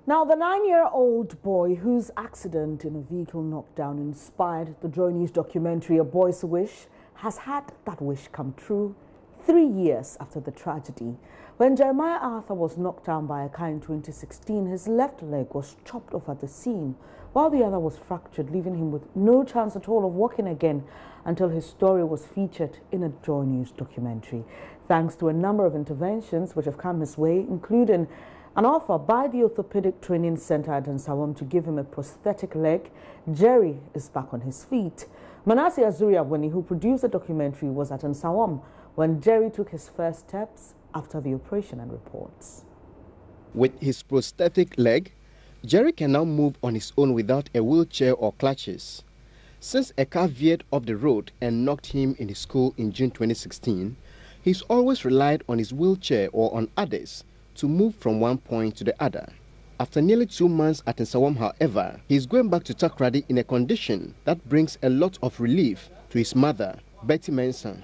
Now, the 9-year-old boy whose accident in a vehicle knockdown inspired the JoyNews documentary A Boy's Wish has had that wish come true 3 years after the tragedy. When Jeremiah Arthur was knocked down by a car in 2016, his left leg was chopped off at the seam, while the other was fractured, leaving him with no chance at all of walking again until his story was featured in a JoyNews documentary. Thanks to a number of interventions which have come his way, including an offer by the Orthopedic Training Center at Nsawam to give him a prosthetic leg, Jerry is back on his feet. Manasseh Azuri, who produced the documentary, was at Nsawam when Jerry took his first steps after the operation and reports. With his prosthetic leg, Jerry can now move on his own without a wheelchair or clutches. Since a car veered off the road and knocked him in his school in June 2016, he's always relied on his wheelchair or on others to move from one point to the other. After nearly 2 months at Nsawam, however, he's going back to Takoradi in a condition that brings a lot of relief to his mother, Betty Mensah.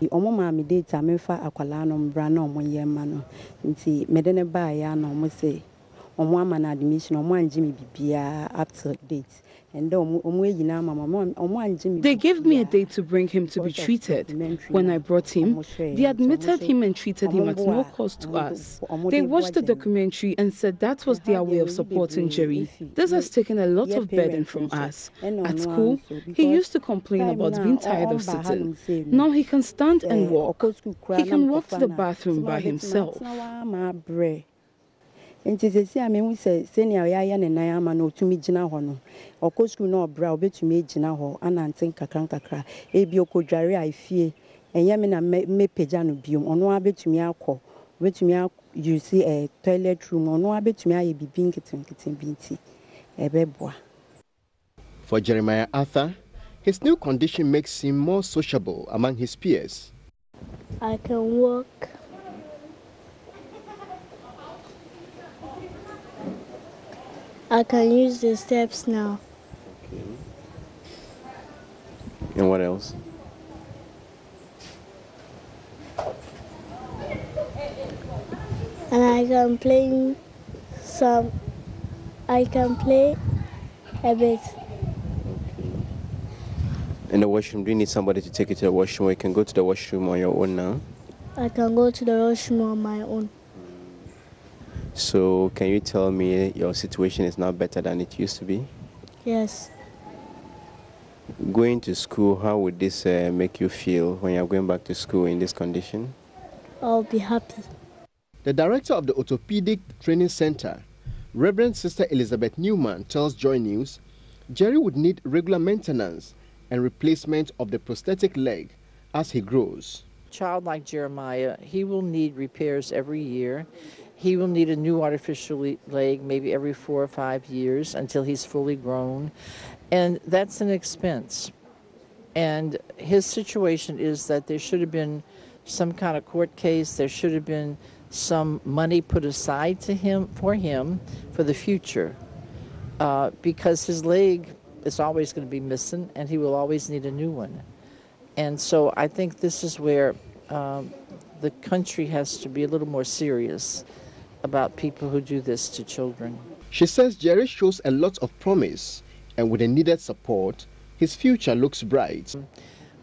They gave me a date to bring him to be treated. When I brought him, they admitted him and treated him at no cost to us. They watched the documentary and said that was their way of supporting Jerry. This has taken a lot of burden from us. At school, he used to complain about being tired of sitting. Now he can stand and walk. He can walk to the bathroom by himself. I mean, we say, senior Yan and I am an otumi jina hono, or coscu no brow bet me jina ho, and answer cacrancacra, Ebioko Jari, I fear, and Yamina me pejano bium, or no abet to me alcohol, bet me out, you see a toilet room, or no abet to me, I be binket and kitten binty, a bebois. For Jeremiah Arthur, his new condition makes him more sociable among his peers. I can walk. I can use the steps now. Okay. And what else? And I can play a bit. Okay. In the washroom, do you need somebody to take you to the washroom, or you can go to the washroom on your own now? I can go to the washroom on my own. So, can you tell me your situation is now better than it used to be? Yes. Going to school, how would this make you feel when you're going back to school in this condition? I'll be happy. The director of the Orthopedic Training Center, Reverend Sister Elizabeth Newman, tells JoyNews Jerry would need regular maintenance and replacement of the prosthetic leg as he grows. A child like Jeremiah, he will need repairs every year. He will need a new artificial leg maybe every 4 or 5 years until he's fully grown. And that's an expense. And his situation is that there should have been some kind of court case. There should have been some money put aside to him for the future. Because his leg is always going to be missing and he will always need a new one. And so I think this is where the country has to be a little more serious about people who do this to children. She says Jerry shows a lot of promise, and with the needed support, his future looks bright.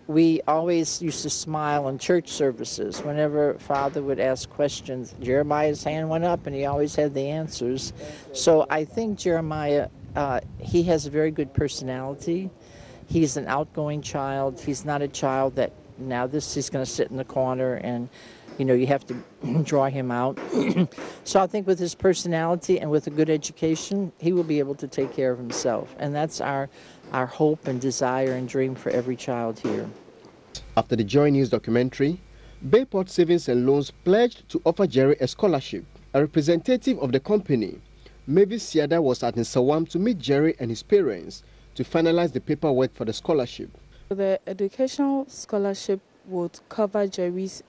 We always used to smile in church services. Whenever Father would ask questions, Jeremiah's hand went up and he always had the answers. So I think Jeremiah, he has a very good personality. He's an outgoing child. He's not a child that he's going to sit in the corner and you have to draw him out. So I think with his personality and with a good education, he will be able to take care of himself. And that's our hope and desire and dream for every child here. After the JoyNews documentary, Bayport Savings and Loans pledged to offer Jerry a scholarship. A representative of the company, Mavis Siada, was at Nsawam to meet Jerry and his parents to finalize the paperwork for the scholarship. The educational scholarship would cover Jerry's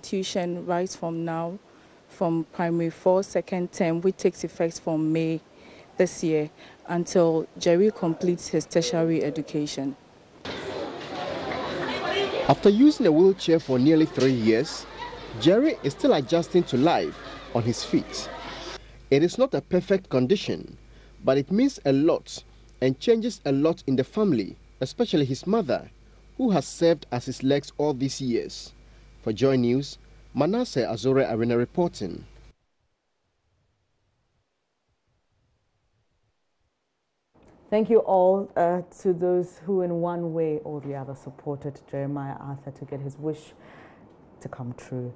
tuition right from now, from primary 4, second term, which takes effect from May this year, until Jerry completes his tertiary education. After using a wheelchair for nearly 3 years, Jerry is still adjusting to life on his feet. It is not a perfect condition, but it means a lot and changes a lot in the family, especially his mother, who has served as his legs all these years. For Joy News, Manasseh Azore Arena reporting. Thank you all to those who in one way or the other supported Jeremiah Arthur to get his wish to come true.